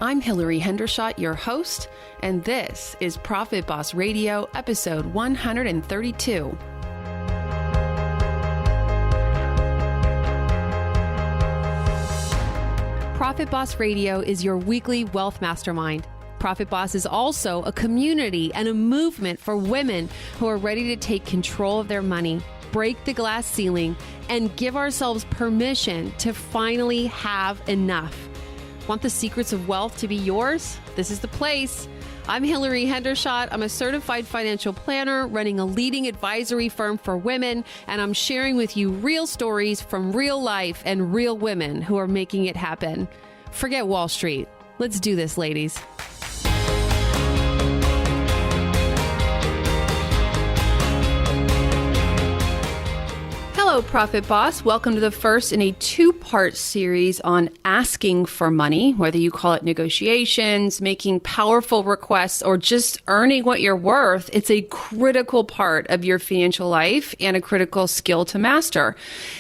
I'm Hillary Hendershot, your host, and this is Profit Boss Radio, episode 132. Profit Boss Radio is your weekly wealth mastermind. Profit Boss is also a community and a movement for women who are ready to take control of their money, break the glass ceiling, and give ourselves permission to finally have enough. Want the secrets of wealth to be yours? This is the place. I'm Hillary Hendershot. I'm a certified financial planner running a leading advisory firm for women, and I'm sharing with you real stories from real life and real women who are making it happen. Forget Wall Street. Let's do this, ladies. Hello, Profit Boss. Welcome to the first in a two-part series on asking for money, whether you call it negotiations, making powerful requests, or just earning what you're worth. It's a critical part of your financial life and a critical skill to master.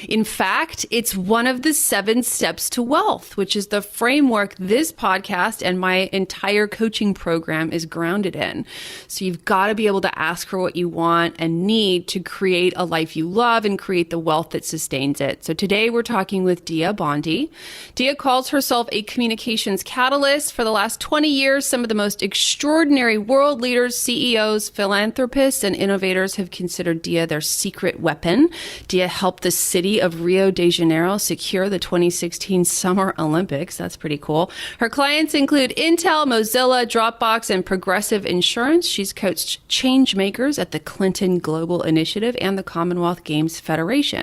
In fact, it's one of the 7 steps to wealth, which is the framework this podcast and my entire coaching program is grounded in. So you've got to be able to ask for what you want and need to create a life you love and create the wealth that sustains it. So today we're talking with Dia Bondi. Dia calls herself a communications catalyst. For the last 20 years, some of the most extraordinary world leaders, CEOs, philanthropists, and innovators have considered Dia their secret weapon. Dia helped the city of Rio de Janeiro secure the 2016 Summer Olympics. That's pretty cool. Her clients include Intel, Mozilla, Dropbox, and Progressive Insurance. She's coached change makers at the Clinton Global Initiative and the Commonwealth Games Federation.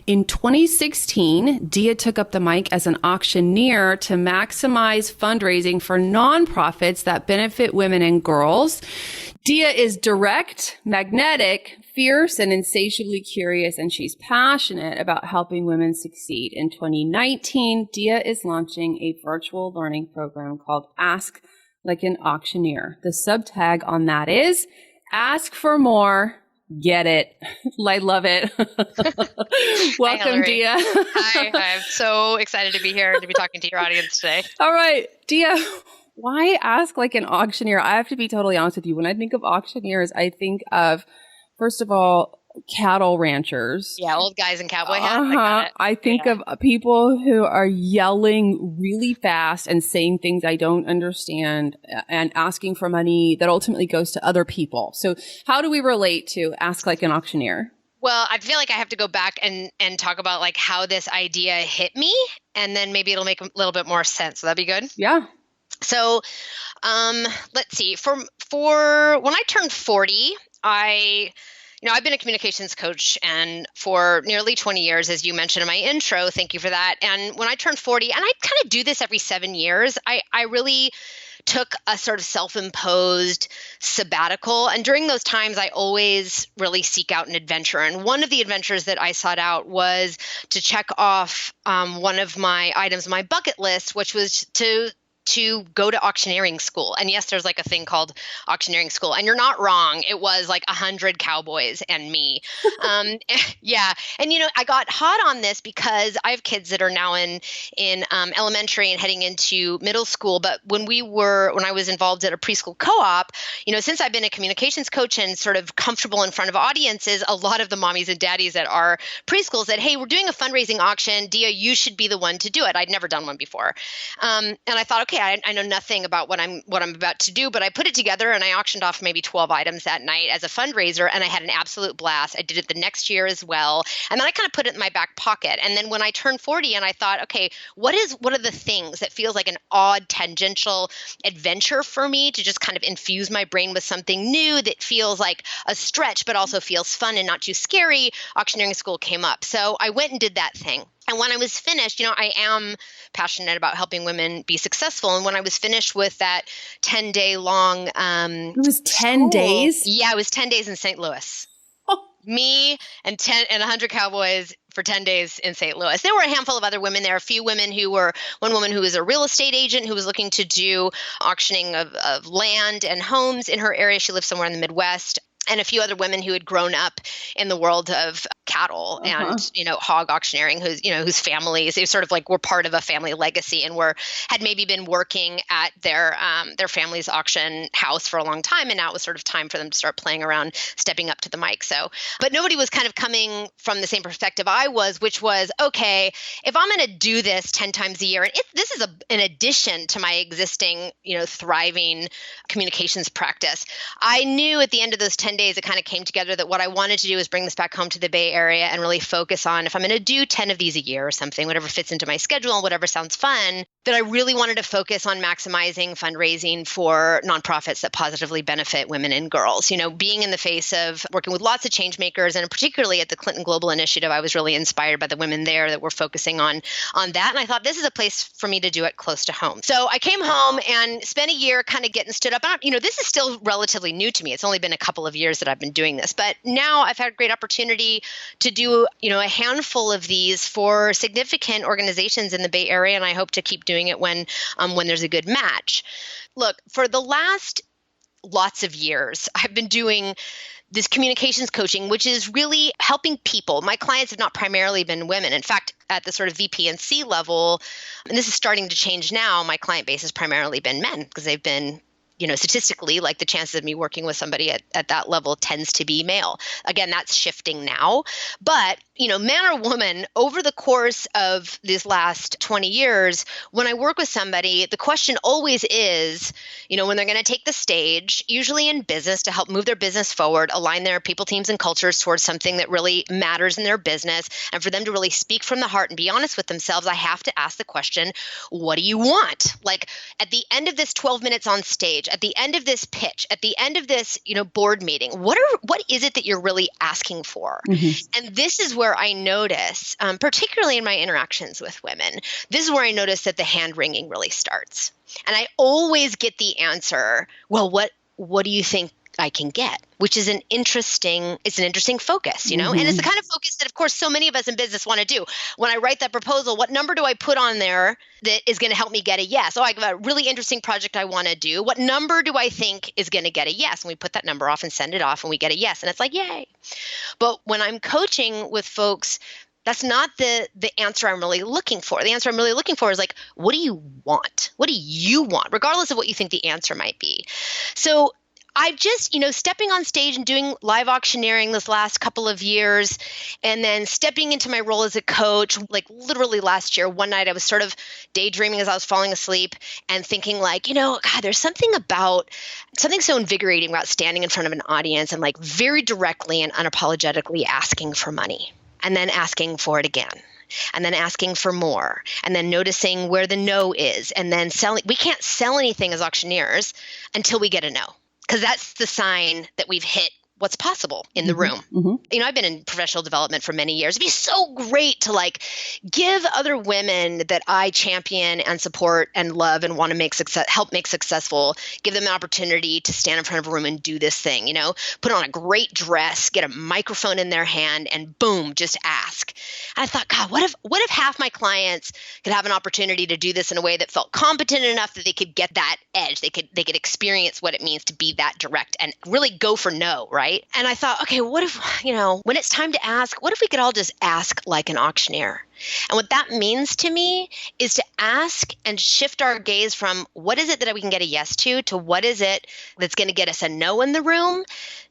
In 2016, Dia took up the mic as an auctioneer to maximize fundraising for nonprofits that benefit women and girls. Dia is direct, magnetic, fierce, and insatiably curious, and she's passionate about helping women succeed. In 2019, Dia is launching a virtual learning program called Ask Like an Auctioneer. The subtag on that is Ask for More. Get it. I love it. Welcome, Hi, Dia. Hi. I'm so excited to be here and to be talking to your audience today. All right, Dia, why ask like an auctioneer? I have to be totally honest with you. When I think of auctioneers, I think of, first of all, cattle ranchers. Yeah, old guys in cowboy hats. I think of people who are yelling really fast and saying things I don't understand and asking for money that ultimately goes to other people. So how do we relate to ask like an auctioneer? Well, I feel like I have to go back and talk about like how this idea hit me, and then maybe it'll make a little bit more sense. Will that be good? Yeah. So let's see. For when I turned 40, I've been a communications coach and for nearly 20 years, as you mentioned in my intro. Thank you for that. And when I turned 40, and I kind of do this every 7 years, I really took a sort of self-imposed sabbatical. And during those times, I always really seek out an adventure. And one of the adventures that I sought out was to check off one of my items on my bucket list, which was to go to auctioneering school. And yes, there's like a thing called auctioneering school. And you're not wrong. It was like 100 cowboys and me. Yeah. And, I got hot on this because I have kids that are now in elementary and heading into middle school. But when I was involved at a preschool co-op, since I've been a communications coach and sort of comfortable in front of audiences, a lot of the mommies and daddies at our preschools said, hey, we're doing a fundraising auction. Dia, you should be the one to do it. I'd never done one before. And I thought, okay, I know nothing about what I'm about to do, but I put it together and I auctioned off maybe 12 items that night as a fundraiser, and I had an absolute blast. I did it the next year as well, and then I kind of put it in my back pocket. And then when I turned 40, and I thought, okay, what are the things that feels like an odd tangential adventure for me to just kind of infuse my brain with something new that feels like a stretch, but also feels fun and not too scary? Auctioneering school came up, so I went and did that thing. And when I was finished, I am passionate about helping women be successful. And when I was finished with that 10-day long it was 10 days? Yeah, it was 10 days in St. Louis. Me and 100 cowboys for 10 days in St. Louis. There were a handful of other women there, one woman who was a real estate agent who was looking to do auctioning of land and homes in her area. She lived somewhere in the Midwest. and a few other women who had grown up in the world of cattle and, hog auctioneering, whose families, they sort of like were part of a family legacy and had maybe been working at their family's auction house for a long time. And now it was sort of time for them to start playing around, stepping up to the mic. So, but nobody was kind of coming from the same perspective I was, which was, okay, if I'm going to do this 10 times a year, and this is an addition to my existing, thriving communications practice, I knew at the end of those 10 days, it kind of came together that what I wanted to do is bring this back home to the Bay Area and really focus on, if I'm going to do 10 of these a year or something, whatever fits into my schedule and whatever sounds fun, that I really wanted to focus on maximizing fundraising for nonprofits that positively benefit women and girls. Being in the face of working with lots of change makers, and particularly at the Clinton Global Initiative, I was really inspired by the women there that were focusing on that. And I thought this is a place for me to do it close to home. So I came home and spent a year kind of getting stood up. This is still relatively new to me. It's only been a couple of years that I've been doing this, but now I've had a great opportunity to do, a handful of these for significant organizations in the Bay Area. And I hope to keep doing it when there's a good match. Look, for the last lots of years, I've been doing this communications coaching, which is really helping people. My clients have not primarily been women. In fact, at the sort of VP and C level, and this is starting to change now, my client base has primarily been men because they've been, statistically, like the chances of me working with somebody at that level tends to be male. Again, that's shifting now. But, man or woman, over the course of these last 20 years, when I work with somebody, the question always is, when they're going to take the stage, usually in business, to help move their business forward, align their people, teams, and cultures towards something that really matters in their business, and for them to really speak from the heart and be honest with themselves, I have to ask the question, what do you want? Like at the end of this 12 minutes on stage, at the end of this pitch, at the end of this, board meeting, what is it that you're really asking for? Mm-hmm. And this is where I notice, particularly in my interactions with women, this is where I notice that the hand wringing really starts. And I always get the answer, well, what do you think I can get? Which is an interesting focus, Mm-hmm. And it's the kind of focus that, of course, so many of us in business want to do. When I write that proposal, what number do I put on there that is going to help me get a yes? Oh, I have a really interesting project I want to do. What number do I think is going to get a yes? And we put that number off and send it off and we get a yes. And it's like, yay. But when I'm coaching with folks, that's not the answer I'm really looking for. The answer I'm really looking for is like, what do you want? What do you want? Regardless of what you think the answer might be. So I've just, stepping on stage and doing live auctioneering this last couple of years, and then stepping into my role as a coach, like literally last year, one night I was sort of daydreaming as I was falling asleep and thinking like, God, there's something so invigorating about standing in front of an audience and like very directly and unapologetically asking for money and then asking for it again. And then asking for more, and then noticing where the no is, and then selling. We can't sell anything as auctioneers until we get a no. Because that's the sign that we've hit what's possible in the room. Mm-hmm. I've been in professional development for many years. It'd be so great to like give other women that I champion and support and love and want to help make successful, give them an opportunity to stand in front of a room and do this thing, put on a great dress, get a microphone in their hand, and boom, just ask. And I thought, God, what if half my clients could have an opportunity to do this in a way that felt competent enough that they could get that edge, they could experience what it means to be that direct and really go for no, right? And I thought, okay, what if, when it's time to ask, what if we could all just ask like an auctioneer? And what that means to me is to ask and shift our gaze from what is it that we can get a yes to what is it that's going to get us a no in the room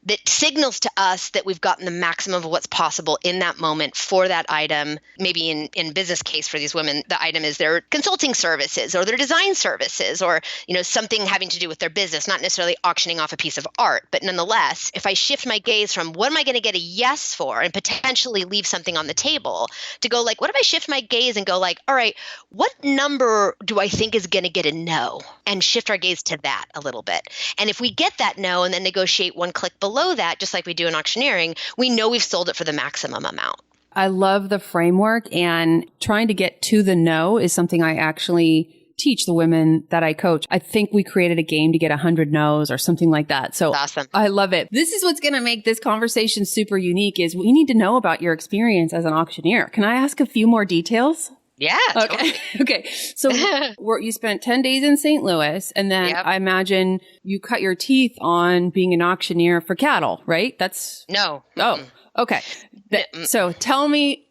that signals to us that we've gotten the maximum of what's possible in that moment for that item. Maybe in business case for these women, the item is their consulting services or their design services or, something having to do with their business, not necessarily auctioning off a piece of art. But nonetheless, if I shift my gaze from what am I going to get a yes for and potentially leave something on the table to go like, what if I shift my gaze and go like, all right, what number do I think is going to get a no? And shift our gaze to that a little bit. And if we get that no and then negotiate one click below that, just like we do in auctioneering, we know we've sold it for the maximum amount. I love the framework, and trying to get to the no is something I actually teach the women that I coach. I think we created a game to get 100 no's or something like that. So awesome. I love it. This is what's going to make this conversation super unique is we need to know about your experience as an auctioneer. Can I ask a few more details? Yeah, Okay. totally. Okay. So you spent 10 days in St. Louis, and then Yep. I imagine you cut your teeth on being an auctioneer for cattle, right? No. Oh, okay. Mm-mm. So tell me,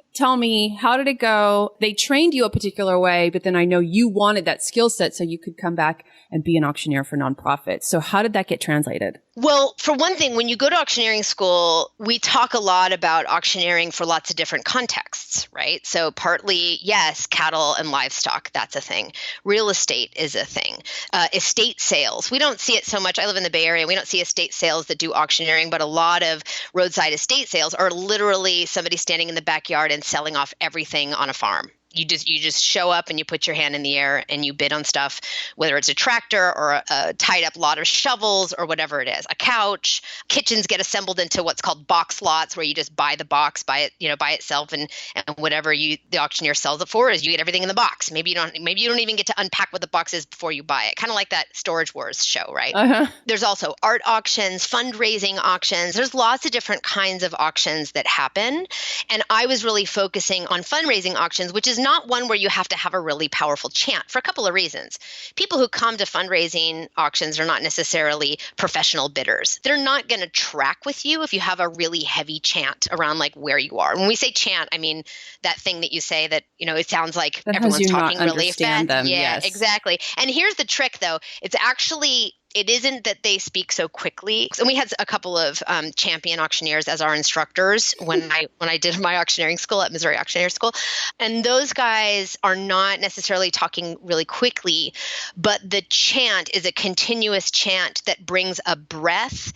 how did it go? They trained you a particular way, but then I know you wanted that skill set so you could come back and be an auctioneer for nonprofits. So how did that get translated? Well, for one thing, when you go to auctioneering school, we talk a lot about auctioneering for lots of different contexts, right? So partly, yes, cattle and livestock, that's a thing. Real estate is a thing. Estate sales, we don't see it so much. I live in the Bay Area. We don't see estate sales that do auctioneering, but a lot of roadside estate sales are literally somebody standing in the backyard and selling off everything on a farm. You just show up and you put your hand in the air and you bid on stuff, whether it's a tractor or a tied up lot of shovels or whatever it is, a couch. Kitchens get assembled into what's called box lots, where you just buy the box, buy it, by itself, and whatever the auctioneer sells it for is you get everything in the box. Maybe you don't even get to unpack what the box is before you buy it. Kind of like that Storage Wars show, right? Uh-huh. There's also art auctions, fundraising auctions. There's lots of different kinds of auctions that happen. And I was really focusing on fundraising auctions, which is not one where you have to have a really powerful chant for a couple of reasons. People who come to fundraising auctions are not necessarily professional bidders. They're not going to track with you if you have a really heavy chant around like where you are. When we say chant, I mean that thing that you say that, it sounds like that everyone's talking really fast. Them, yeah, yes. Exactly. And here's the trick though. It isn't that they speak so quickly. And we had a couple of champion auctioneers as our instructors when I did my auctioneering school at Missouri Auctioneer School. And those guys are not necessarily talking really quickly, but the chant is a continuous chant that brings a breath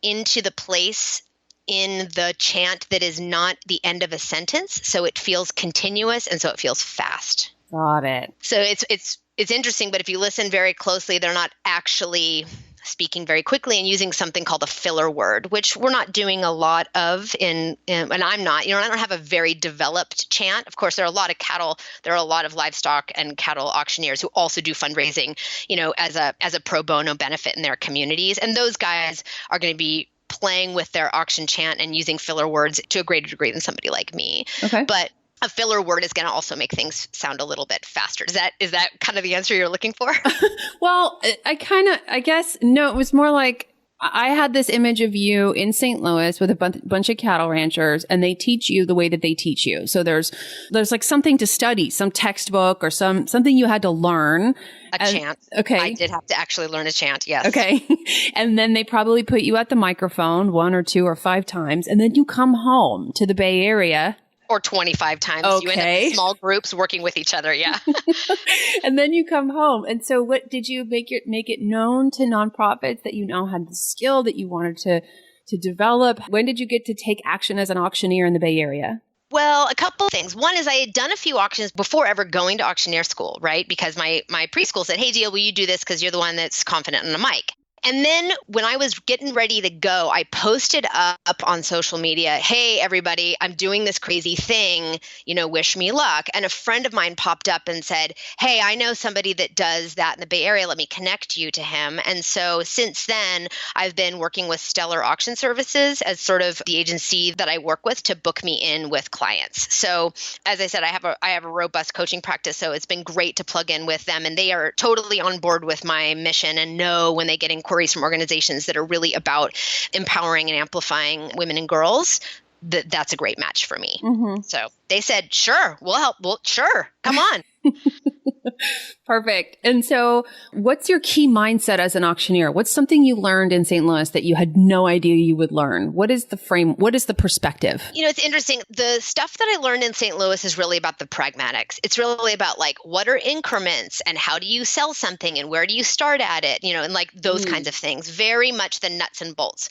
into the place in the chant that is not the end of a sentence. So it feels continuous and so it feels fast. Got it. So it's interesting, but if you listen very closely, they're not actually speaking very quickly and using something called a filler word, which we're not doing a lot of and I'm not. I don't have a very developed chant. Of course, there are a lot of cattle, there are a lot of livestock and cattle auctioneers who also do fundraising, as a pro bono benefit in their communities. And those guys are going to be playing with their auction chant and using filler words to a greater degree than somebody like me. Okay. But a filler word is going to also make things sound a little bit faster. Is that kind of the answer you're looking for? Well, I guess, no, it was more like I had this image of you in St. Louis with a bunch of cattle ranchers, and they teach you the way that they teach you. So there's like something to study, some textbook or something you had to learn. A chant. Okay. I did have to actually learn a chant, yes. Okay. And then they probably put you at the microphone 1 or 2 or 5 times, and then you come home to the Bay Area. Or 25 times. Okay. You end up in small groups working with each other. Yeah. And then you come home. And so what did you make it known to nonprofits that you now had the skill that you wanted to develop? When did you get to take action as an auctioneer in the Bay Area? Well, a couple of things. One is I had done a few auctions before ever going to auctioneer school, right? Because my preschool said, hey, Dia, will you do this? Because you're the one that's confident on a mic. And then when I was getting ready to go, I posted up on social media, hey, everybody, I'm doing this crazy thing, wish me luck. And a friend of mine popped up and said, hey, I know somebody that does that in the Bay Area. Let me connect you to him. And so since then, I've been working with Stellar Auction Services as sort of the agency that I work with to book me in with clients. So as I said, I have a robust coaching practice. So it's been great to plug in with them. And they are totally on board with my mission and know when they get inquiries from organizations that are really about empowering and amplifying women and girls, that's a great match for me. Mm-hmm. So they said, sure, we'll help. Well, sure, come on. Perfect. And so what's your key mindset as an auctioneer? What's something you learned in St. Louis that you had no idea you would learn? What is the frame? What is the perspective? It's interesting. The stuff that I learned in St. Louis is really about the pragmatics. It's really about like, what are increments and how do you sell something and where do you start at it? And like those kinds of things, very much the nuts and bolts.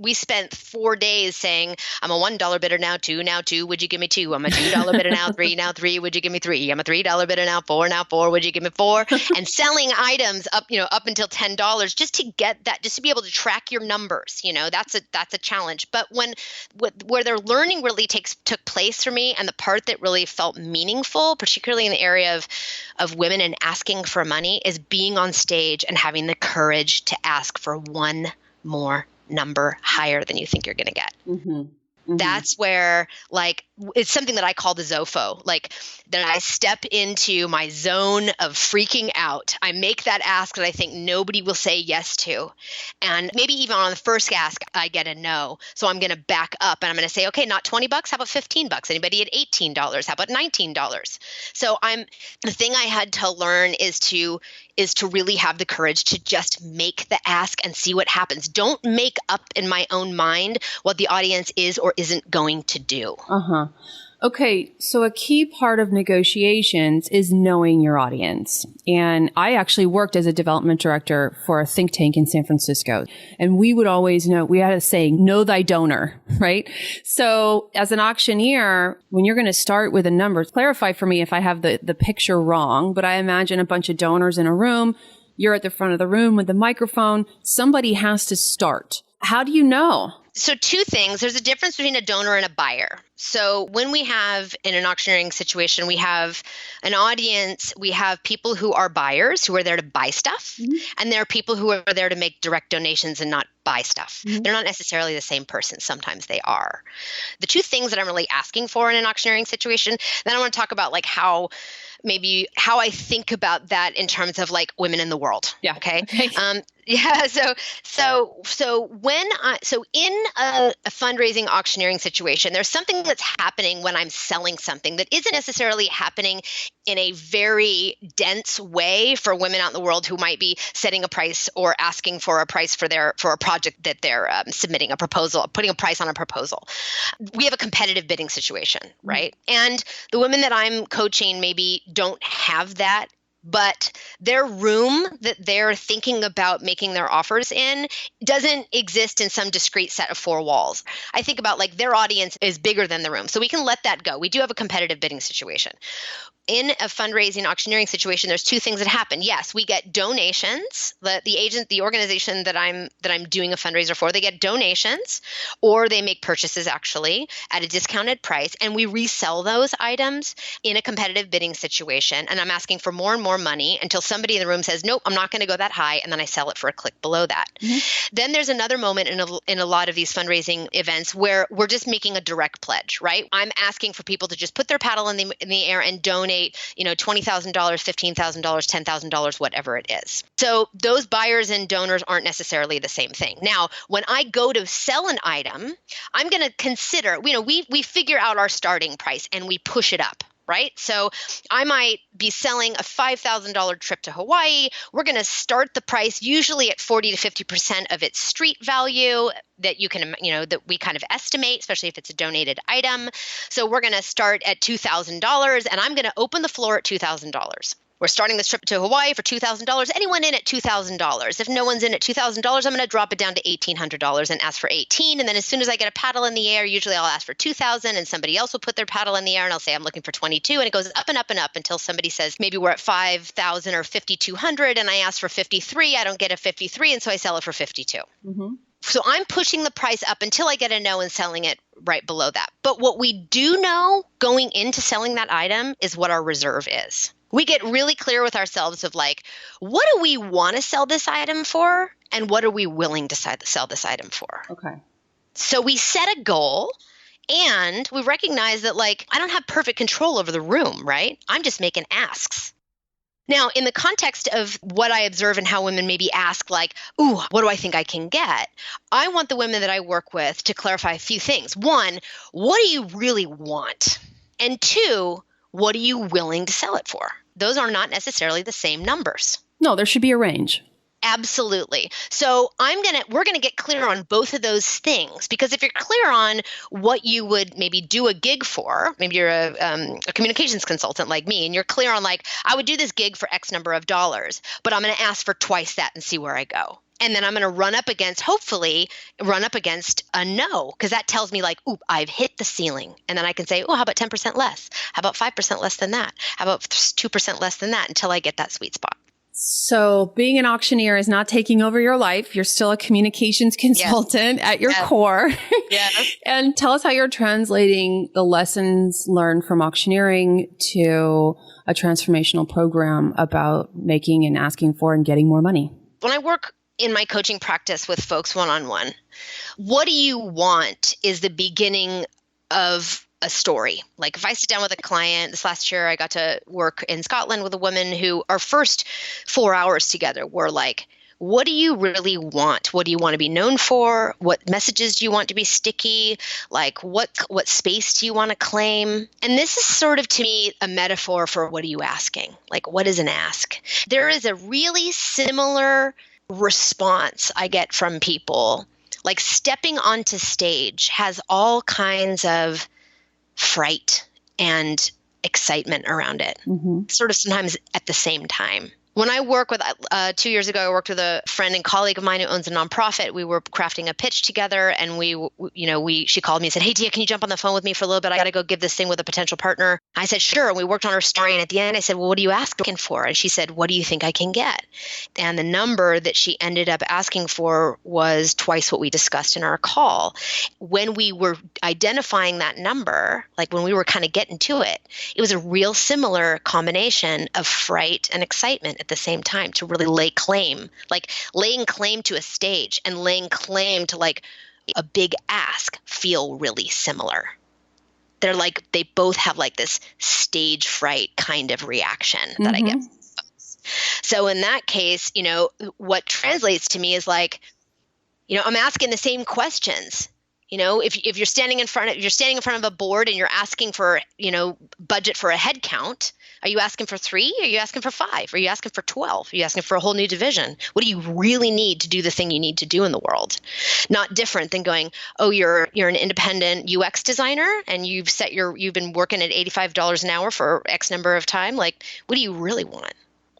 We spent 4 days saying, I'm a $1 bidder now, 2 now, 2, would you give me 2? I'm a $2 bidder now, 3 now, 3, would you give me 3? I'm a $3 bidder now, 4 now, 4, would you give me 4? And selling items up until $10 just to get that, just to be able to track your numbers. That's a challenge. But where their learning really took place for me, and the part that really felt meaningful, particularly in the area of women and asking for money, is being on stage and having the courage to ask for one more number higher than you think you're going to get. Mm-hmm. Mm-hmm. That's where, like, it's something that I call the Zofo, like that I step into my zone of freaking out. I make that ask that I think nobody will say yes to. And maybe even on the first ask, I get a no. So I'm going to back up and I'm going to say, okay, not $20. How about $15? Anybody at $18? How about $19? So the thing I had to learn is to really have the courage to just make the ask and see what happens. Don't make up in my own mind what the audience is or isn't going to do. Uh-huh. Okay, so a key part of negotiations is knowing your audience. And I actually worked as a development director for a think tank in San Francisco. And we would always know, we had a saying, know thy donor, right? So as an auctioneer, when you're going to start with a number, clarify for me if I have the picture wrong, but I imagine a bunch of donors in a room. You're at the front of the room with the microphone. Somebody has to start. How do you know? So two things. There's a difference between a donor and a buyer. So when we have in an auctioneering situation, we have an audience, we have people who are buyers who are there to buy stuff, and there are people who are there to make direct donations and not buy stuff. They're not necessarily the same person. Sometimes they are. The two things that I'm really asking for in an auctioneering situation, then I want to talk about like how I think about that in terms of like women in the world. Yeah. Okay. Yeah. So in a fundraising auctioneering situation, there's something that's happening when I'm selling something that isn't necessarily happening in a very dense way for women out in the world who might be setting a price or asking for a price for a project that they're submitting a proposal, putting a price on a proposal. We have a competitive bidding situation, right? And the women that I'm coaching maybe don't have that, but their room that they're thinking about making their offers in doesn't exist in some discrete set of four walls. I think about like their audience is bigger than the room. So we can let that go. We do have a competitive bidding situation. In a fundraising auctioneering situation, there's two things that happen. Yes, we get donations. The organization that I'm doing a fundraiser for, they get donations or they make purchases actually at a discounted price, and we resell those items in a competitive bidding situation. And I'm asking for more and more money until somebody in the room says, nope, I'm not going to go that high, and then I sell it for a click below that. Then there's another moment in a lot of these fundraising events where we're just making a direct pledge, right? I'm asking for people to just put their paddle in the air and donate, $20,000, $15,000, $10,000, whatever it is. So those buyers and donors aren't necessarily the same thing. Now, when I go to sell an item, I'm going to consider, we figure out our starting price and we push it up. Right? So I might be selling a $5,000 trip to Hawaii. We're going to start the price usually at 40 to 50% of its street value that you can, that we kind of estimate, especially if it's a donated item. So we're going to start at $2,000 and I'm going to open the floor at $2,000. We're starting this trip to Hawaii for $2,000. Anyone in at $2,000? If no one's in at $2,000, I'm going to drop it down to $1,800 and ask for $18,000. And then as soon as I get a paddle in the air, usually I'll ask for $2,000, and somebody else will put their paddle in the air, and I'll say I'm looking for $22,000, and it goes up and up and up until somebody says maybe we're at $5,000 or $5,200, and I ask for $53,000. I don't get a $53,000, and so I sell it for $52,000. So I'm pushing the price up until I get a no and selling it right below that. But what we do know going into selling that item is what our reserve is. We get really clear with ourselves of like, what do we want to sell this item for? And what are we willing to sell this item for? Okay. So we set a goal and we recognize that like, I don't have perfect control over the room, right? I'm just making asks. Now, in the context of what I observe and how women maybe ask like, ooh, what do I think I can get? I want the women that I work with to clarify a few things. One, what do you really want? And two, what are you willing to sell it for? Those are not necessarily the same numbers. No, there should be a range. Absolutely. So we're going to get clear on both of those things, because if you're clear on what you would maybe do a gig for, maybe you're a communications consultant like me, and you're clear on like, I would do this gig for X number of dollars, but I'm going to ask for twice that and see where I go. And then I'm going to hopefully run up against a no, because that tells me like, ooh, I've hit the ceiling. And then I can say, oh, how about 10% less? How about 5% less than that? How about 2% less than that until I get that sweet spot? So being an auctioneer is not taking over your life. You're still a communications consultant at your core. Yes. And tell us how you're translating the lessons learned from auctioneering to a transformational program about making and asking for and getting more money. When I work in my coaching practice with folks one-on-one, what do you want is the beginning of a story. Like if I sit down with a client, this last year I got to work in Scotland with a woman who our first 4 hours together were like, what do you really want? What do you want to be known for? What messages do you want to be sticky? Like what space do you want to claim? And this is sort of to me a metaphor for what are you asking? Like what is an ask? There is a really similar response I get from people. Like stepping onto stage has all kinds of fright and excitement around it, sort of sometimes at the same time. When I work with, 2 years ago, I worked with a friend and colleague of mine who owns a nonprofit. We were crafting a pitch together, and she called me and said, "Hey, Dia, can you jump on the phone with me for a little bit? I got to go give this thing with a potential partner." I said, "Sure." And we worked on her story. And at the end, I said, "Well, what are you asking for?" And she said, "What do you think I can get?" And the number that she ended up asking for was twice what we discussed in our call. When we were identifying that number, like when we were kind of getting to it, it was a real similar combination of fright and excitement at the same time to really lay claim, like laying claim to a stage and laying claim to like a big ask feel really similar. They're like, they both have like this stage fright kind of reaction that I get. So in that case, what translates to me is like, I'm asking the same questions. If you're standing in front of a board and you're asking for, budget for a head count, are you asking for 3? Are you asking for 5? Are you asking for 12? Are you asking for a whole new division? What do you really need to do the thing you need to do in the world? Not different than going, oh, you're an independent UX designer and you've been working at $85 an hour for X number of time. Like, what do you really want?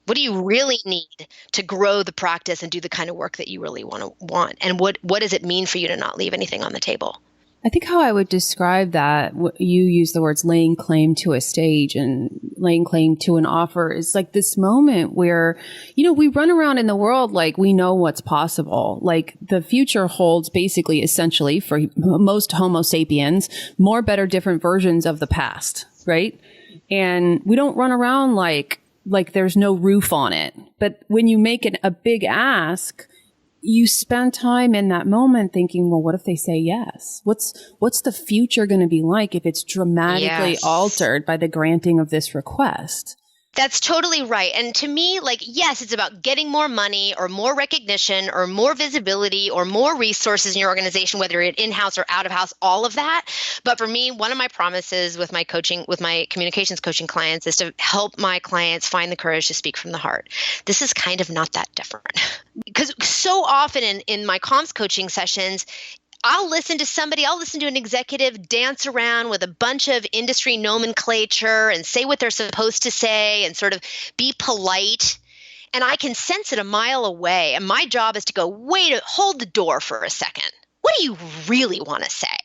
What do you really need to grow the practice and do the kind of work that you really want? And what does it mean for you to not leave anything on the table? I think how I would describe that, you use the words laying claim to a stage and laying claim to an offer, is like this moment where, we run around in the world like we know what's possible. Like the future holds basically, essentially, for most Homo sapiens, more, better, different versions of the past, right? And we don't run around like there's no roof on it. But when you make a big ask, you spend time in that moment thinking, well, what if they say yes? What's the future going to be like if it's dramatically altered by the granting of this request? That's totally right. And to me, like, yes, it's about getting more money or more recognition or more visibility or more resources in your organization, whether you're in-house or out of house, all of that. But for me, one of my promises with my communications coaching clients is to help my clients find the courage to speak from the heart. This is kind of not that different. Because so often in my comms coaching sessions, I'll listen to an executive dance around with a bunch of industry nomenclature and say what they're supposed to say and sort of be polite. And I can sense it a mile away. And my job is to go, hold the door for a second. What do you really want to say?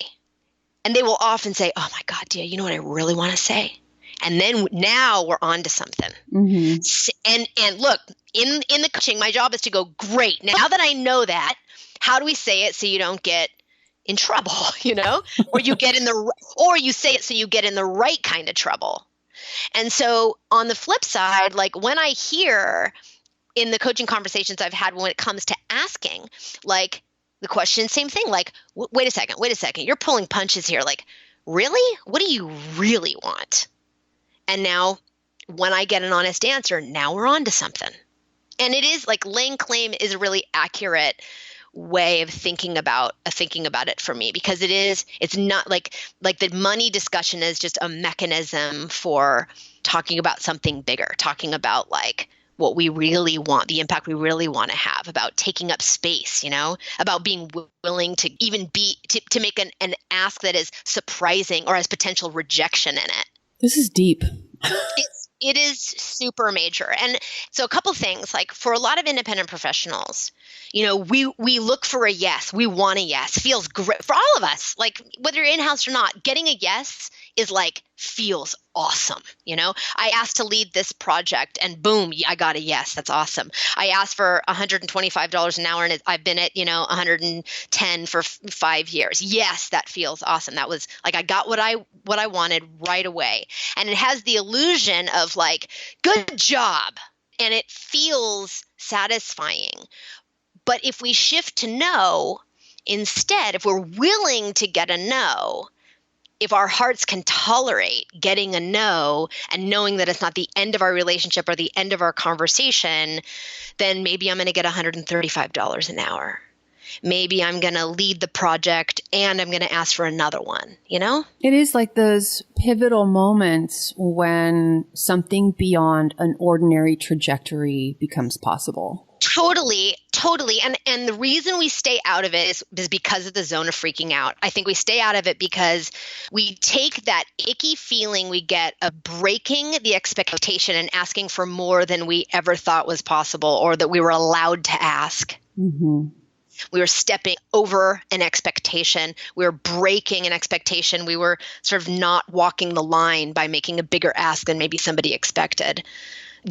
And they will often say, oh my God, Dia, you know what I really want to say? And then now we're on to something. And look, in the coaching, my job is to go, great. Now that I know that, how do we say it so you don't get in trouble, or you say it so you get in the right kind of trouble. And so on the flip side, like when I hear in the coaching conversations I've had when it comes to asking, like the question, same thing, like, wait a second, you're pulling punches here. Like, really? What do you really want? And now when I get an honest answer, now we're on to something. And it is like laying claim is a really accurate way of thinking about it for me, because it's not like the money discussion is just a mechanism for talking about something bigger, talking about like what we really want, the impact we really want to have, about taking up space, about being willing to even to make an ask that is surprising or has potential rejection in it. This is deep. It is super major. And so a couple things, like for a lot of independent professionals, we look for a yes. We want a yes. Feels great for all of us. Like whether you're in-house or not, getting a yes is like feels awesome. I asked to lead this project and boom, I got a yes. That's awesome. I asked for $125 an hour and I've been at, 110 for 5 years. Yes, that feels awesome. That was like, I got what I wanted right away. And it has the illusion of like, good job. And it feels satisfying. But if we shift to no instead, if we're willing to get a no, if our hearts can tolerate getting a no and knowing that it's not the end of our relationship or the end of our conversation, then maybe I'm going to get $135 an hour. Maybe I'm going to lead the project and I'm going to ask for another one, you know? It is like those pivotal moments when something beyond an ordinary trajectory becomes possible. Totally. And the reason we stay out of it is because of the zone of freaking out. I think we stay out of it because we take that icky feeling we get of breaking the expectation and asking for more than we ever thought was possible or that we were allowed to ask. Mm-hmm. We were stepping over an expectation. We were breaking an expectation. We were sort of not walking the line by making a bigger ask than maybe somebody expected.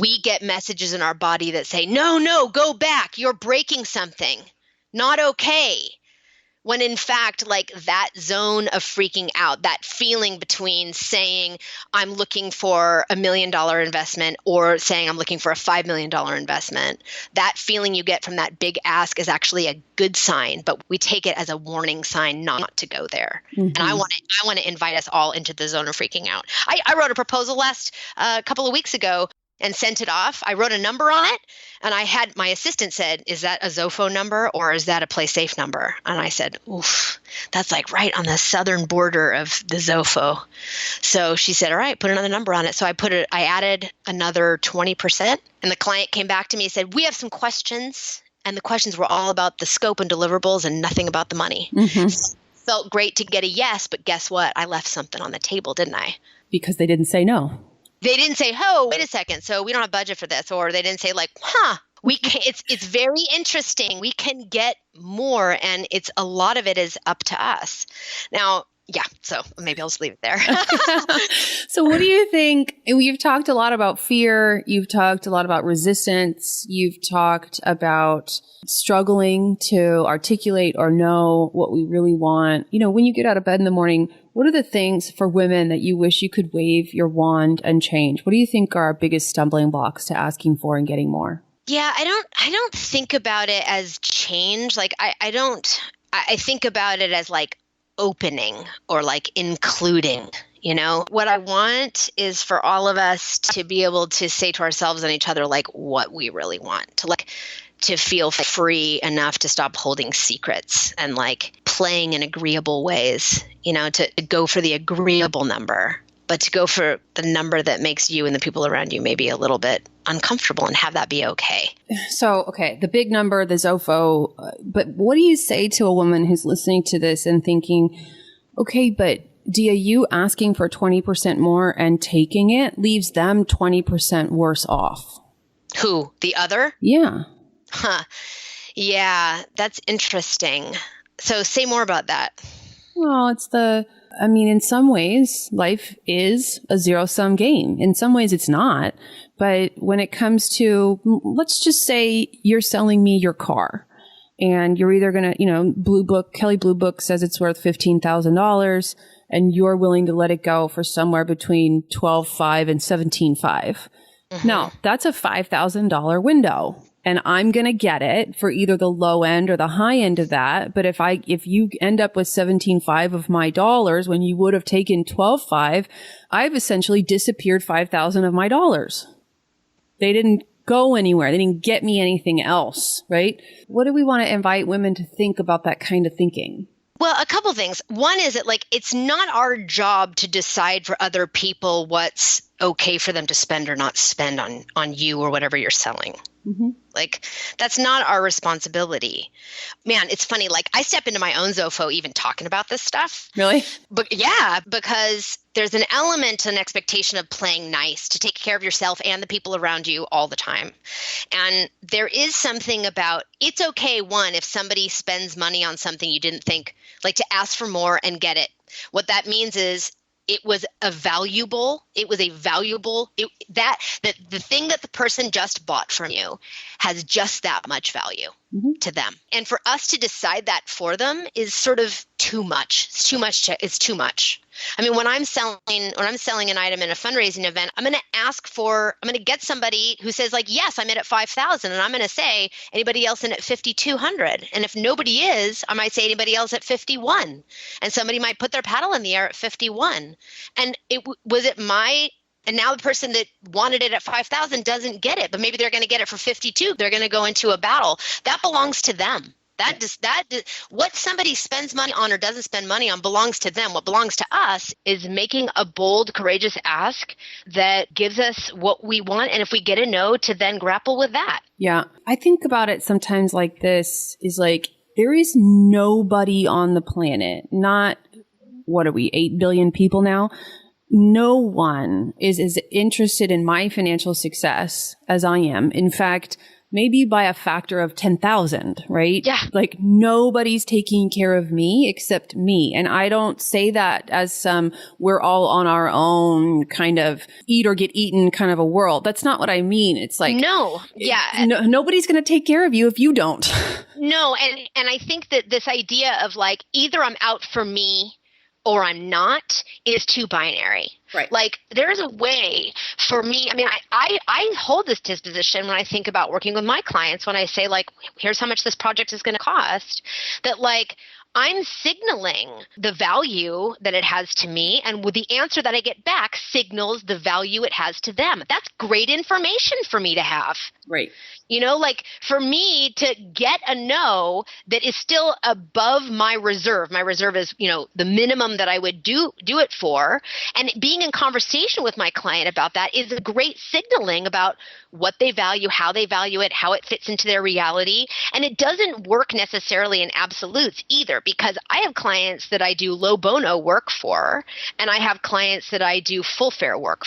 We get messages in our body that say, no, go back. You're breaking something. Not okay. When in fact, like that zone of freaking out, that feeling between saying I'm looking for $1 million investment or saying I'm looking for a $5 million investment, that feeling you get from that big ask is actually a good sign, but we take it as a warning sign not to go there. Mm-hmm. And I want to invite us all into the zone of freaking out. I wrote a proposal last couple of weeks ago and sent it off. I wrote a number on it, and I had my assistant said, is that a Zofo number or is that a Play Safe number? And I said, oof, that's like right on the southern border of the Zofo. So she said, all right, put another number on it. So I added another 20%, and the client came back to me and said, we have some questions, and the questions were all about the scope and deliverables and nothing about the money. Mm-hmm. Felt great to get a yes, but guess what? I left something on the table, didn't I? Because they didn't say no. They didn't say, oh, wait a second, so we don't have budget for this. Or they didn't say like, we can, it's very interesting. We can get more, and a lot of it is up to us. Now, yeah, so maybe I'll just leave it there. So what do you think? You've talked a lot about fear. You've talked a lot about resistance. You've talked about struggling to articulate or know what we really want. You know, when you get out of bed in the morning, what are the things for women that you wish you could wave your wand and change? What do you think are our biggest stumbling blocks to asking for and getting more? Yeah, I don't think about it as change. Like I think about it as like opening or like including. You know, what I want is for all of us to be able to say to ourselves and each other, like what we really want, to feel free enough to stop holding secrets and like playing in agreeable ways, you know, to go for the agreeable number, but to go for the number that makes you and the people around you maybe a little bit uncomfortable and have that be okay. So, okay, the big number, the Zofo, but what do you say to a woman who's listening to this and thinking, okay, but Dia, you asking for 20% more and taking it leaves them 20% worse off. Who? The other? Yeah. Huh. Yeah, that's interesting. So say more about that. Well, in some ways, life is a zero-sum game. In some ways, it's not. But when it comes to, let's just say you're selling me your car. And you're either going to, Kelley Blue Book says it's worth $15,000, and you're willing to let it go for somewhere between $12,500 and $17,500. Mm-hmm. Now, that's a $5,000 window. And I'm going to get it for either the low end or the high end of that. But if you end up with $17,500 of my dollars when you would have taken $12,500, I've essentially disappeared $5,000 of my dollars. They didn't go anywhere. They didn't get me anything else, right? What do we want to invite women to think about that kind of thinking? Well, a couple things. One is that it's not our job to decide for other people what's okay for them to spend or not spend on you or whatever you're selling. Mm-hmm. That's not our responsibility. Man, it's funny. I step into my own Zofo even talking about this stuff. Really? But yeah, because there's an element, an expectation of playing nice to take care of yourself and the people around you all the time. And there is something about it's okay, one, if somebody spends money on something you didn't think, to ask for more and get it. What that means is the thing that the person just bought from you has just that much value to them. And for us to decide that for them is sort of too much. It's too much. I mean, when I'm selling an item in a fundraising event, I'm going to get somebody who says like, yes, I'm in at 5,000. And I'm going to say, anybody else in at 5,200? And if nobody is, I might say anybody else at 51. And somebody might put their paddle in the air at 51. And and now the person that wanted it at 5,000 doesn't get it, but maybe they're going to get it for 52. They're going to go into a battle. That belongs to them. What somebody spends money on or doesn't spend money on belongs to them. What belongs to us is making a bold, courageous ask that gives us what we want. And if we get a no, to then grapple with that. Yeah. I think about it sometimes like this is like, there is nobody on the planet, not, what are we, 8 billion people now? No one is as interested in my financial success as I am. In fact, maybe by a factor of 10,000, right? Yeah. Like nobody's taking care of me except me. And I don't say that as some, we're all on our own kind of eat or get eaten kind of a world. That's not what I mean. It's like, no, yeah. Nobody's going to take care of you if you don't. No. And I think that this idea of like, either I'm out for me or I'm not is too binary. Right. Like there's a way for me. I mean, I hold this disposition when I think about working with my clients, when I say like, here's how much this project is going to cost, that like, I'm signaling the value that it has to me, and with the answer that I get back signals the value it has to them. That's great information for me to have. Right. Like for me to get a no that is still above my reserve. My reserve is, the minimum that I would do it for. And being in conversation with my client about that is a great signaling about what they value, how they value it, how it fits into their reality. And it doesn't work necessarily in absolutes either, because I have clients that I do low bono work for, and I have clients that I do full fare work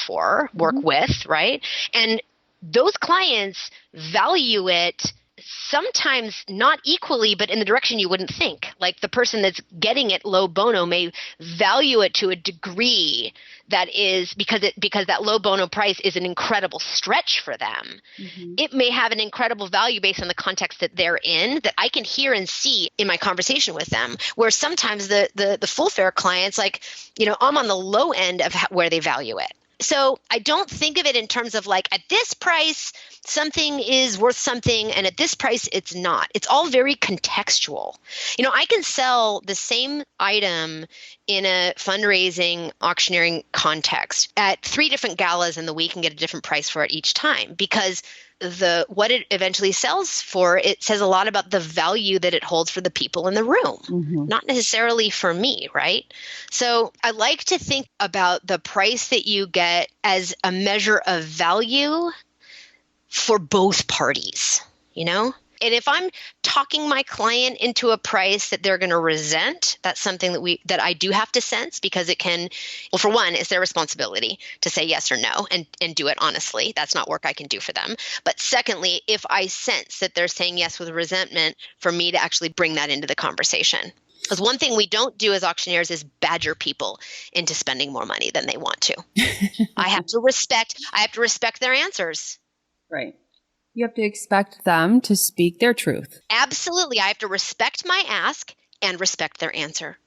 with, right? And those clients value it sometimes not equally, but in the direction you wouldn't think. Like the person that's getting it low bono may value it to a degree that is because that low bono price is an incredible stretch for them. Mm-hmm. It may have an incredible value based on the context that they're in, that I can hear and see in my conversation with them, where sometimes the full fare clients, like, I'm on the low end of where they value it. So I don't think of it in terms of like, at this price, something is worth something, and at this price, it's not. It's all very contextual. I can sell the same item in a fundraising auctioneering context at 3 different galas in the week and get a different price for it each time, because what it eventually sells for, it says a lot about the value that it holds for the people in the room, mm-hmm. not necessarily for me, right? So I like to think about the price that you get as a measure of value for both parties, And if I'm talking my client into a price that they're going to resent, that's something that I do have to sense, because it can, well, for one, it's their responsibility to say yes or no and do it honestly. That's not work I can do for them. But secondly, if I sense that they're saying yes with resentment, for me to actually bring that into the conversation. Because one thing we don't do as auctioneers is badger people into spending more money than they want to. I have to respect their answers. Right. You have to expect them to speak their truth. Absolutely. I have to respect my ask and respect their answer,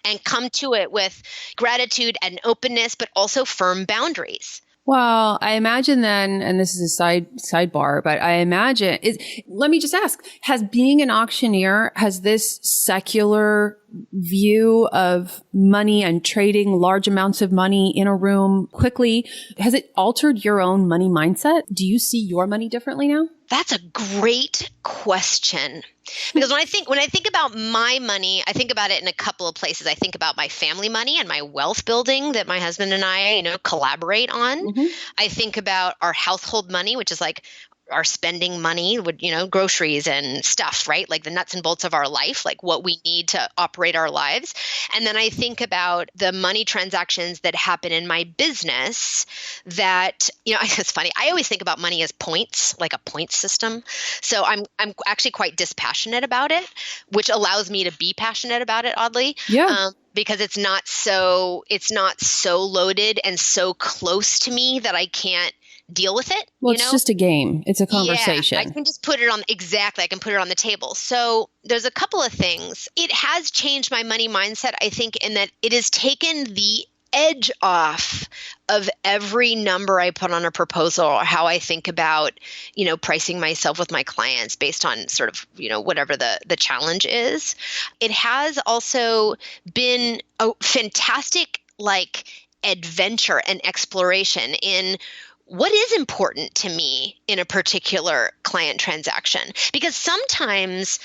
and come to it with gratitude and openness, but also firm boundaries. Well, I imagine then, and this is a sidebar, but I imagine, let me just ask, has being an auctioneer, has this secular view of money and trading large amounts of money in a room quickly, has it altered your own money mindset? Do you see your money differently now? That's a great question. Because when I think about my money, I think about it in a couple of places. I think about my family money and my wealth building that my husband and I, collaborate on. Mm-hmm. I think about our household money, which is like our spending money, groceries and stuff, right? Like the nuts and bolts of our life, like what we need to operate our lives. And then I think about the money transactions that happen in my business that, it's funny. I always think about money as points, like a point system. So I'm actually quite dispassionate about it, which allows me to be passionate about it, oddly. Yeah. Because it's not so loaded and so close to me that I can't deal with it. Well, it's just a game. It's a conversation. Yeah, I can just put it on, exactly. I can put it on the table. So there's a couple of things. It has changed my money mindset, I think, in that it has taken the edge off of every number I put on a proposal or how I think about, pricing myself with my clients based on sort of, whatever the challenge is. It has also been a fantastic adventure and exploration in what is important to me in a particular client transaction. Because sometimes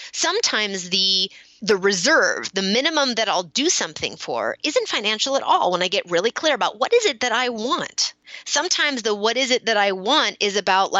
the reserve, the minimum that I'll do something for isn't financial at all when I get really clear about what is it that I want. Sometimes the what is it that I want is about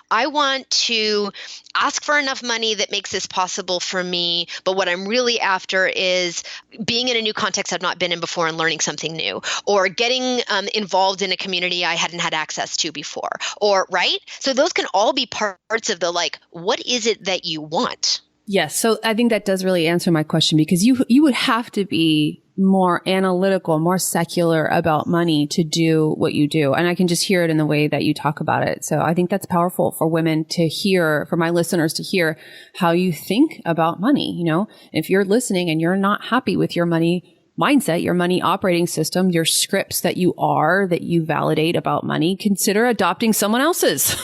I want to ask for enough money that makes this possible for me, but what I'm really after is being in a new context I've not been in before and learning something new, or getting involved in a community I hadn't had access to before, or right? So those can all be parts of the what is it that you want? Yes. So I think that does really answer my question, because you would have to be more analytical, more secular about money to do what you do. And I can just hear it in the way that you talk about it. So I think that's powerful for women to hear, for my listeners to hear how you think about money. If you're listening and you're not happy with your money mindset, your money operating system, your scripts that you validate about money, consider adopting someone else's.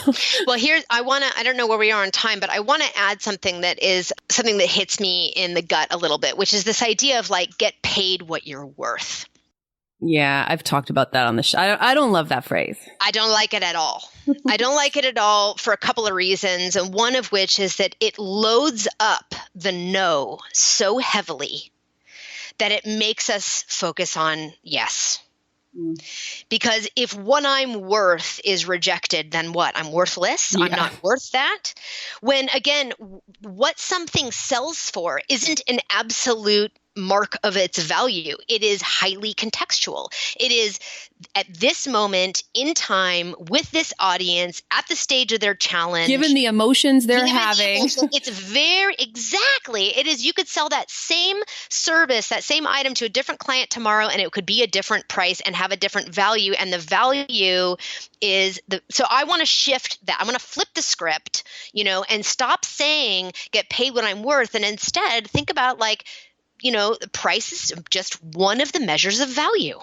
Well, I don't know where we are on time, but I want to add something that is something that hits me in the gut a little bit, which is this idea of get paid what you're worth. Yeah, I've talked about that on the show. I don't love that phrase. I don't like it at all. I don't like it at all for a couple of reasons. And one of which is that it loads up the no so heavily that it makes us focus on yes. Because if what I'm worth is rejected, then what? I'm worthless? Yeah. I'm not worth that? When, again, what something sells for isn't an absolute mark of its value. It is highly contextual. It is at this moment in time with this audience at the stage of their challenge. Given the emotions they're having. It's exactly. It is, you could sell that same service, that same item to a different client tomorrow, and it could be a different price and have a different value. And the value is so I want to shift that. I want to flip the script, and stop saying get paid what I'm worth. And instead think about the price is just one of the measures of value.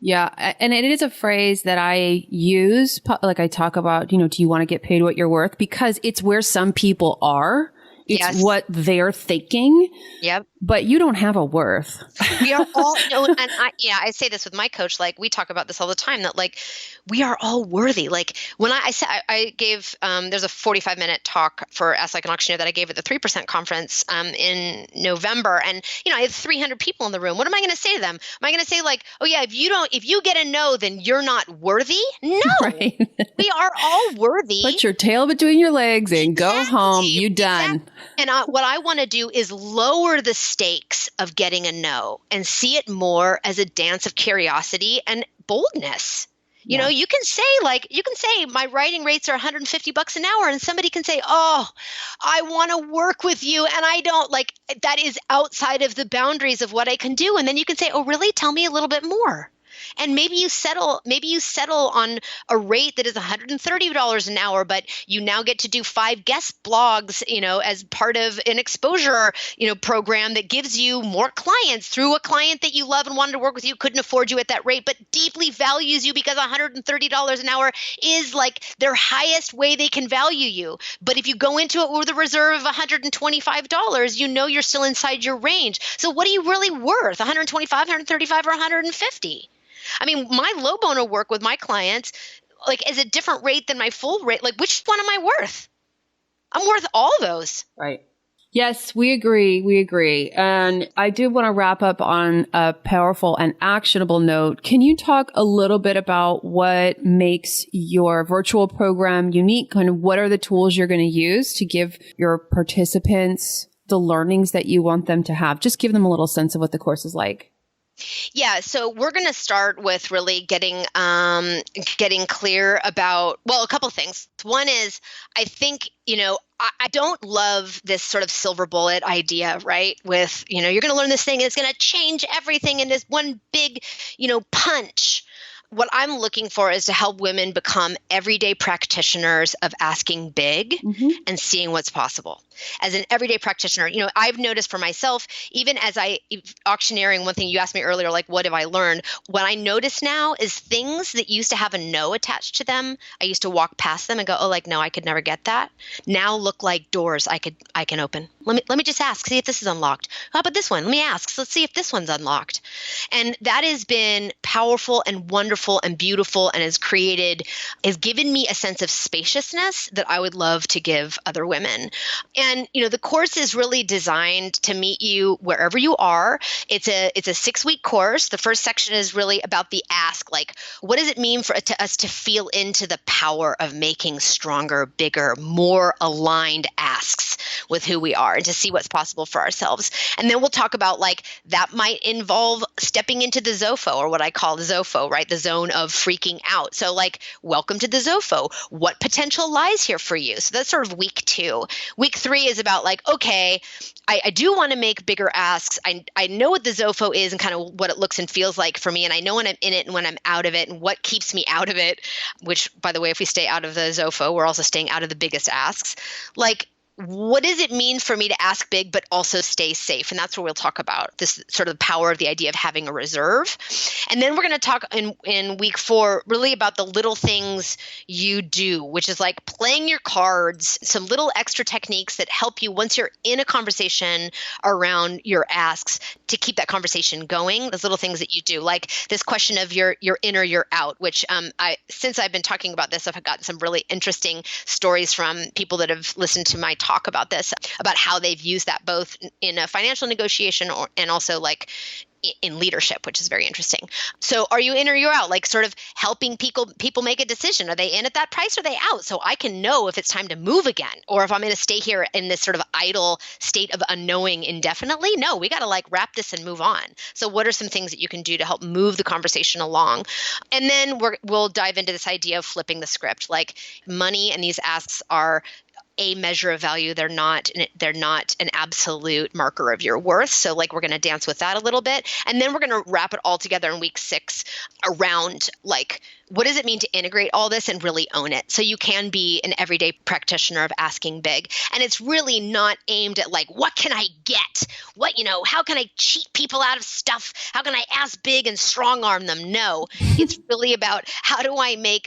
Yeah. And it is a phrase that I use, I talk about, do you want to get paid what you're worth? Because it's where some people are. It's what they're thinking. Yep. But you don't have a worth. We are all, and I say this with my coach, we talk about this all the time, that we are all worthy. When I gave, there's a 45-minute talk for Ask Like an Auctioneer that I gave at the 3% conference in November. And, I had 300 people in the room. What am I going to say to them? Am I going to say oh yeah, if you get a no, then you're not worthy? No, right. We are all worthy. Put your tail between your legs and go home. You done. Exactly. And what I want to do is lower the stakes of getting a no and see it more as a dance of curiosity and boldness. You can say my writing rates are $150 an hour, and somebody can say, oh, I want to work with you. And I don't that is outside of the boundaries of what I can do. And then you can say, oh, really? Tell me a little bit more. And maybe you settle on a rate that is $130 an hour, but you now get to do 5 guest blogs, as part of an exposure, program that gives you more clients through a client that you love and wanted to work with you, couldn't afford you at that rate, but deeply values you because $130 an hour is their highest way they can value you. But if you go into it with a reserve of $125, you're still inside your range. So what are you really worth? $125, $135, or $150? I mean, my low boner work with my clients, is a different rate than my full rate. Which one am I worth? I'm worth all those. Right. Yes, we agree. We agree. And I do want to wrap up on a powerful and actionable note. Can you talk a little bit about what makes your virtual program unique? Kind of what are the tools you're going to use to give your participants the learnings that you want them to have? Just give them a little sense of what the course is like. Yeah, so we're going to start with really getting clear about, a couple of things. One is, I think, I don't love this sort of silver bullet idea, right? With, you're going to learn this thing and it's going to change everything in this one big, punch. what I'm looking for is to help women become everyday practitioners of asking big and seeing what's possible. As an everyday practitioner, I've noticed for myself, even as auctioneering, one thing you asked me earlier, like, what have I learned? What I notice now is things that used to have a no attached to them. I used to walk past them and go, oh, like, no, I could never get that. Now look like doors I can open. Let me just ask, see if this is unlocked. How about this one? Let me ask. So let's see if this one's unlocked. And that has been powerful and wonderful and beautiful, and has given me a sense of spaciousness that I would love to give other women. And, the course is really designed to meet you wherever you are. It's a 6-week course. The first section is really about the ask, like, what does it mean to us to feel into the power of making stronger, bigger, more aligned asks with who we are, and to see what's possible for ourselves. And then we'll talk about, like, that might involve stepping into the ZOFO, or what I call the ZOFO, right? The zone of freaking out. So, like, welcome to the ZOFO. What potential lies here for you? So that's sort of week 2. Week 3 is about, like, okay, I do want to make bigger asks. I know what the ZOFO is and kind of what it looks and feels like for me. And I know when I'm in it and when I'm out of it and what keeps me out of it, which, by the way, if we stay out of the ZOFO, we're also staying out of the biggest asks. Like, what does it mean for me to ask big but also stay safe? And that's what we'll talk about, this sort of power of the idea of having a reserve. And then we're going to talk in week 4 really about the little things you do, which is like playing your cards, some little extra techniques that help you once you're in a conversation around your asks to keep that conversation going. Those little things that you do, like this question of your in or your out, which since I've been talking about this, I've gotten some really interesting stories from people that have listened to my talk about this, about how they've used that both in a financial negotiation and also like in leadership, which is very interesting. So are you in or you're out? Like, sort of helping people make a decision. Are they in at that price or are they out? So I can know if it's time to move again, or if I'm going to stay here in this sort of idle state of unknowing indefinitely. No, we got to like wrap this and move on. So what are some things that you can do to help move the conversation along? And then we'll dive into this idea of flipping the script. Like, money and these asks are a measure of value. They're not an absolute marker of your worth. So, like, we're going to dance with that a little bit. And then we're going to wrap it all together in week 6 around, like, what does it mean to integrate all this and really own it? So you can be an everyday practitioner of asking big. And it's really not aimed at, like, what can I get? How can I cheat people out of stuff? How can I ask big and strong arm them? No, it's really about how do I make,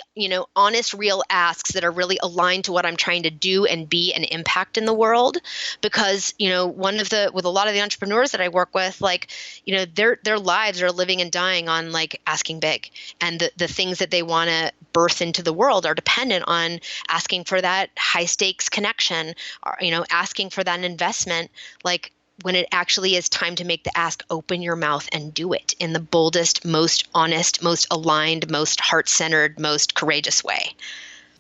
honest, real asks that are really aligned to what I'm trying to do and be an impact in the world. Because, with a lot of the entrepreneurs that I work with, like, their lives are living and dying on, like, asking big. And the things that they want to birth into the world are dependent on asking for that high stakes connection, or, asking for that investment. Like, when it actually is time to make the ask, open your mouth and do it in the boldest, most honest, most aligned, most heart-centered, most courageous way.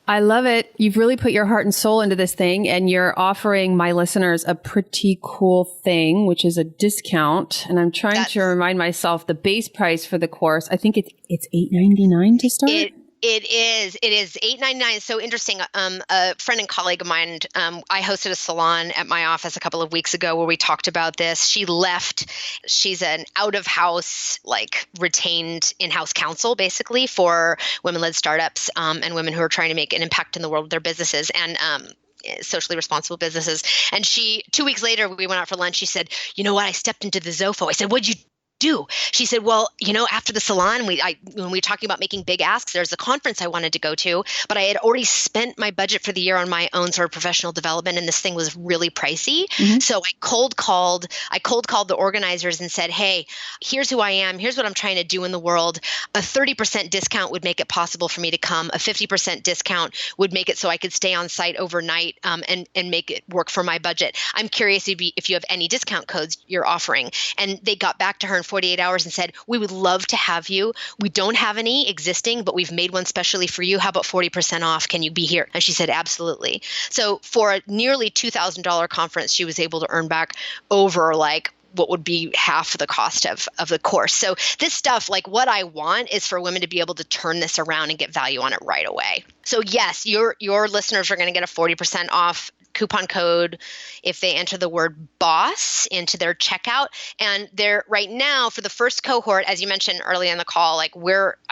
I love it. You've really put your heart and soul into this thing, and you're offering my listeners a pretty cool thing, which is a discount. And I'm trying to remind myself the base price for the course. I think it's $8.99 to start. It is $8.99. So interesting. A friend and colleague of mine, I hosted a salon at my office a couple of weeks ago where we talked about this. She left. She's an out-of-house, like, retained in-house counsel, basically, for women-led startups and women who are trying to make an impact in the world with their businesses and socially responsible businesses. And 2 weeks later, we went out for lunch. She said, "You know what? I stepped into the ZOFO." I said, "What'd you do?" She said, "Well, after the salon, when we were talking about making big asks, there's a conference I wanted to go to, but I had already spent my budget for the year on my own sort of professional development, and this thing was really pricey. So I cold called the organizers and said, hey, here's who I am. Here's what I'm trying to do in the world. A 30% discount would make it possible for me to come. A 50% discount would make it so I could stay on site overnight and make it work for my budget. I'm curious if you have any discount codes you're offering." And they got back to her in 48 hours and said, "We would love to have you. We don't have any existing, but we've made one specially for you. How about 40% off? Can you be here?" And she said, "Absolutely." So for a nearly $2,000 conference, she was able to earn back over, like, what would be half the cost of the course. So this stuff, like, what I want is for women to be able to turn this around and get value on it right away. So yes, your listeners are going to get a 40% off coupon code if they enter the word BOSS into their checkout. And they're right now for the first cohort, as you mentioned early in the call, like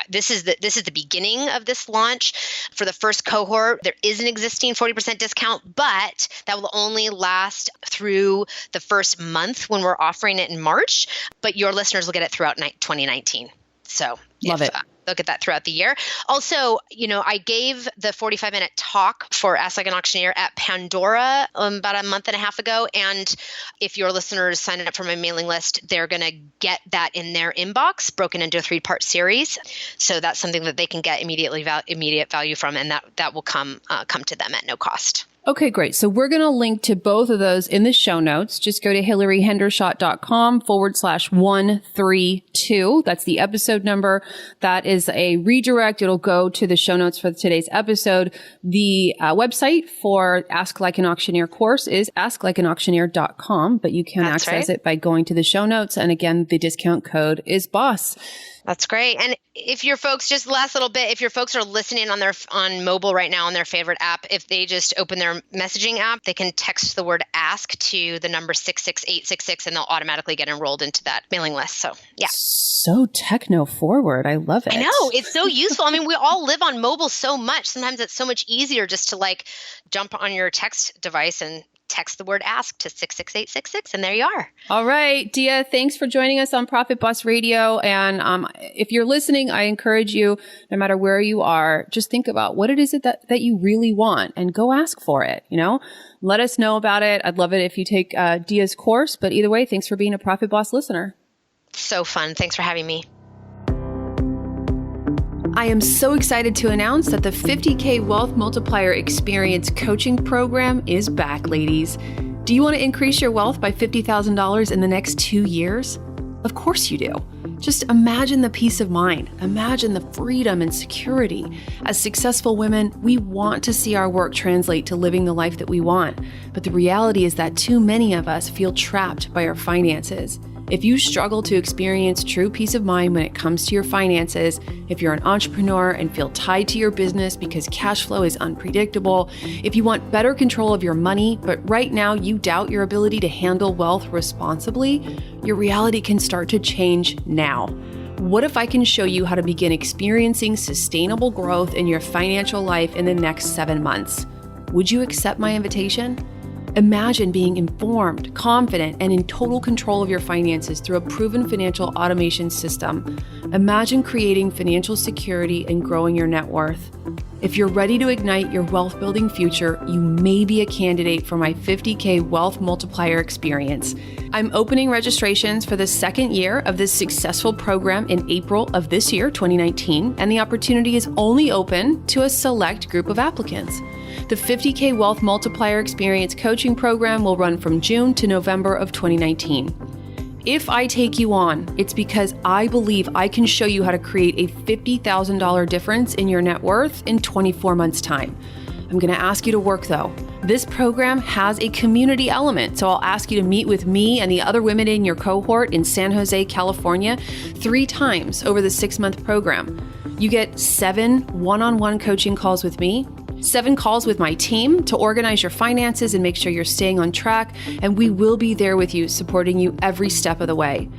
this is the beginning of this launch. For the first cohort, there is an existing 40% discount, but that will only last through the first month when we're offering it in March. But your listeners will get it throughout 2019. So love it. They'll get that throughout the year. Also, I gave the 45-minute talk for Ask Like an Auctioneer at Pandora about a month and a half ago. And if your listeners sign up for my mailing list, they're going to get that in their inbox, broken into a 3-part series. So that's something that they can get immediate value from, and that will come to them at no cost. Okay, great. So we're going to link to both of those in the show notes. Just go to hillaryhendershot.com/132. That's the episode number. That is a redirect. It'll go to the show notes for today's episode. The website for Ask Like an Auctioneer course is asklikeanauctioneer.com, but you can access it by going to the show notes. And again, the discount code is BOSS. That's great. And if your folks, just last little bit, if your folks are listening on mobile right now on their favorite app, if they just open their messaging app, they can text the word ask to the number 66866 and they'll automatically get enrolled into that mailing list. So yeah. So techno forward. I love it. I know. It's so useful. I mean, we all live on mobile so much. Sometimes it's so much easier just to jump on your text device and text the word ask to 66866 and there you are. All right, Dia, thanks for joining us on Profit Boss Radio. And if you're listening, I encourage you, no matter where you are, just think about what it is that you really want and go ask for it. Let us know about it. I'd love it if you take Dia's course. But either way, thanks for being a Profit Boss listener. So fun. Thanks for having me. I am so excited to announce that the 50K Wealth Multiplier Experience coaching program is back, ladies. Do you want to increase your wealth by $50,000 in the next 2 years? Of course you do. Just imagine the peace of mind. Imagine the freedom and security. As successful women, we want to see our work translate to living the life that we want. But the reality is that too many of us feel trapped by our finances. If you struggle to experience true peace of mind when it comes to your finances, if you're an entrepreneur and feel tied to your business because cash flow is unpredictable, if you want better control of your money, but right now you doubt your ability to handle wealth responsibly, your reality can start to change now. What if I can show you how to begin experiencing sustainable growth in your financial life in the next 7 months? Would you accept my invitation? Imagine being informed, confident, and in total control of your finances through a proven financial automation system. Imagine creating financial security and growing your net worth. If you're ready to ignite your wealth building future, you may be a candidate for my 50K Wealth Multiplier experience. I'm opening registrations for the second year of this successful program in April of this year, 2019, and the opportunity is only open to a select group of applicants. The 50K Wealth Multiplier Experience coaching program will run from June to November of 2019. If I take you on, it's because I believe I can show you how to create a $50,000 difference in your net worth in 24 months' time. I'm going to ask you to work though. This program has a community element, so I'll ask you to meet with me and the other women in your cohort in San Jose, California, 3 times over the 6-month program. You get 7 one-on-one coaching calls with me, 7 calls with my team to organize your finances and make sure you're staying on track, and we will be there with you, supporting you every step of the way.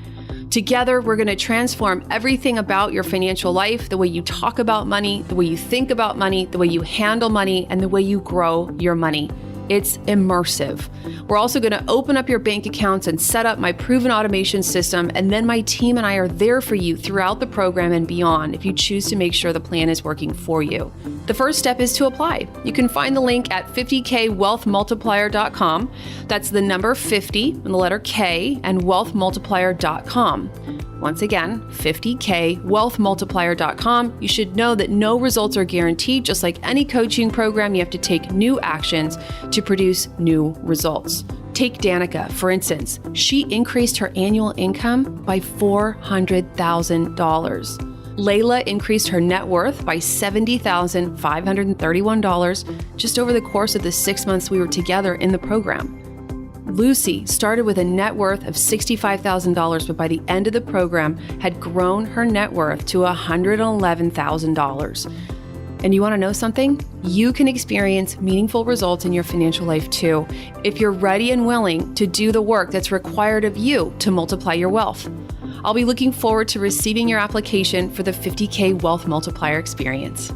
Together, we're going to transform everything about your financial life, the way you talk about money, the way you think about money, the way you handle money, and the way you grow your money. It's immersive. We're also going to open up your bank accounts and set up my proven automation system, and then my team and I are there for you throughout the program and beyond if you choose to make sure the plan is working for you. The first step is to apply. You can find the link at 50kwealthmultiplier.com. That's the number 50 and the letter K and wealthmultiplier.com. Once again, 50kwealthmultiplier.com. You should know that no results are guaranteed. Just like any coaching program, you have to take new actions to produce new results. Take Danica, for instance. She increased her annual income by $400,000. Layla increased her net worth by $70,531 just over the course of the 6 months we were together in the program. Lucy started with a net worth of $65,000, but by the end of the program had grown her net worth to $111,000. And you want to know something? You can experience meaningful results in your financial life too, if you're ready and willing to do the work that's required of you to multiply your wealth. I'll be looking forward to receiving your application for the 50K Wealth Multiplier experience.